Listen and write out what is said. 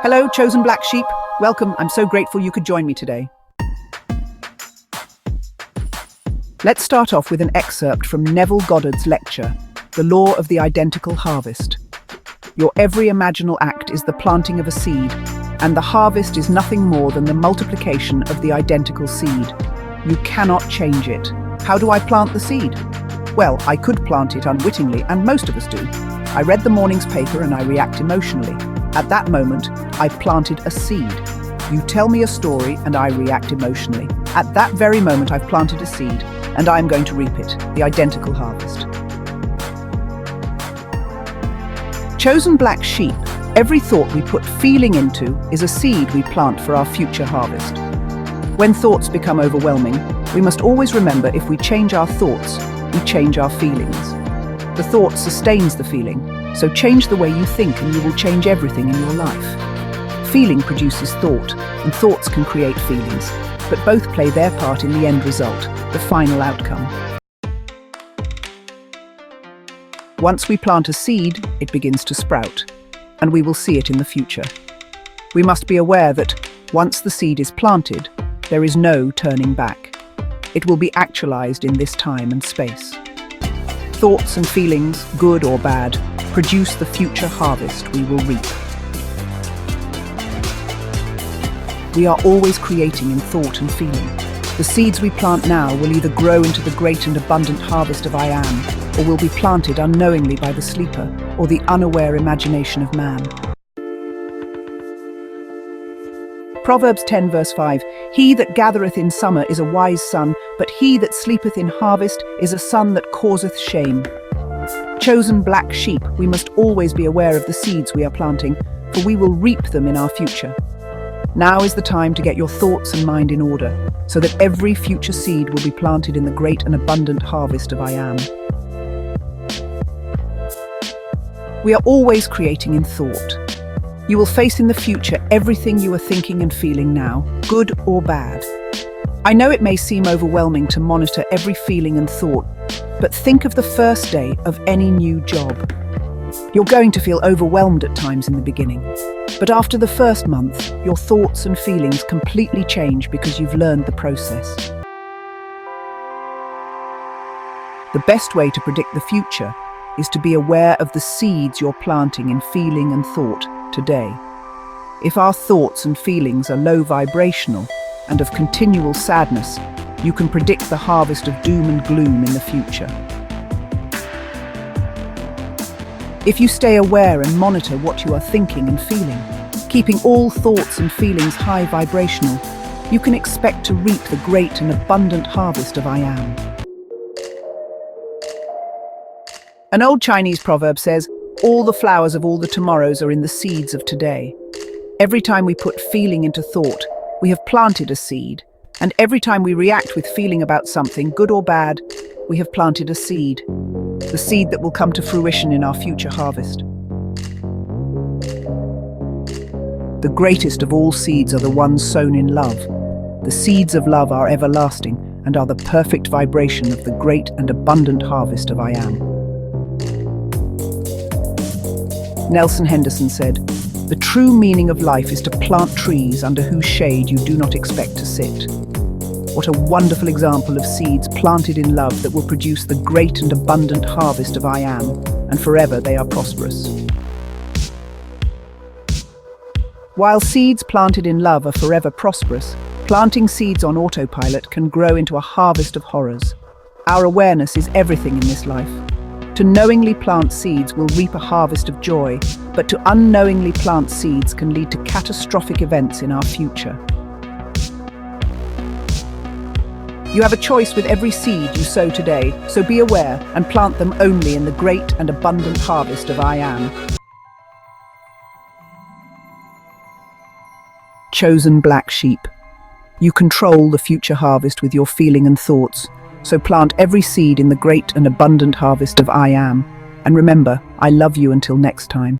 Hello, chosen black sheep. Welcome. I'm so grateful you could join me today. Let's start off with an excerpt from Neville Goddard's lecture, The Law of the Identical Harvest. Your every imaginal act is the planting of a seed, and the harvest is nothing more than the multiplication of the identical seed. You cannot change it. How do I plant the seed? Well, I could plant it unwittingly, and most of us do. I read the morning's paper and I react emotionally. At that moment, I planted a seed. You tell me a story and I react emotionally. At that very moment, I've planted a seed, and I'm going to reap it, the identical harvest. Chosen black sheep, every thought we put feeling into is a seed we plant for our future harvest. When thoughts become overwhelming, we must always remember if we change our thoughts, we change our feelings. The thought sustains the feeling, so change the way you think and you will change everything in your life. Feeling produces thought, and thoughts can create feelings, but both play their part in the end result, the final outcome. Once we plant a seed, it begins to sprout, and we will see it in the future. We must be aware that once the seed is planted, there is no turning back. It will be actualized in this time and space. Thoughts and feelings, good or bad, produce the future harvest we will reap. We are always creating in thought and feeling. The seeds we plant now will either grow into the great and abundant harvest of I am, or will be planted unknowingly by the sleeper or the unaware imagination of man. Proverbs 10 verse 5, He that gathereth in summer is a wise son, but he that sleepeth in harvest is a son that causeth shame. Chosen black sheep, we must always be aware of the seeds we are planting, for we will reap them in our future. Now is the time to get your thoughts and mind in order, so that every future seed will be planted in the great and abundant harvest of I am. We are always creating in thought. You will face in the future everything you are thinking and feeling now, good or bad. I know it may seem overwhelming to monitor every feeling and thought, but think of the first day of any new job. You're going to feel overwhelmed at times in the beginning, but after the first month, your thoughts and feelings completely change because you've learned the process. The best way to predict the future is to be aware of the seeds you're planting in feeling and thought today. If our thoughts and feelings are low vibrational and of continual sadness, you can predict the harvest of doom and gloom in the future. If you stay aware and monitor what you are thinking and feeling, keeping all thoughts and feelings high vibrational, you can expect to reap the great and abundant harvest of I am. An old Chinese proverb says, all the flowers of all the tomorrows are in the seeds of today. Every time we put feeling into thought, we have planted a seed. And every time we react with feeling about something, good or bad, we have planted a seed. The seed that will come to fruition in our future harvest. The greatest of all seeds are the ones sown in love. The seeds of love are everlasting and are the perfect vibration of the great and abundant harvest of I am. Nelson Henderson said, "The true meaning of life is to plant trees under whose shade you do not expect to sit." What a wonderful example of seeds planted in love that will produce the great and abundant harvest of I am, and forever they are prosperous. While seeds planted in love are forever prosperous, planting seeds on autopilot can grow into a harvest of horrors. Our awareness is everything in this life. To knowingly plant seeds will reap a harvest of joy, but to unknowingly plant seeds can lead to catastrophic events in our future. You have a choice with every seed you sow today, so be aware and plant them only in the great and abundant harvest of I am. Chosen black sheep, you control the future harvest with your feeling and thoughts, so plant every seed in the great and abundant harvest of I am. And remember, I love you until next time.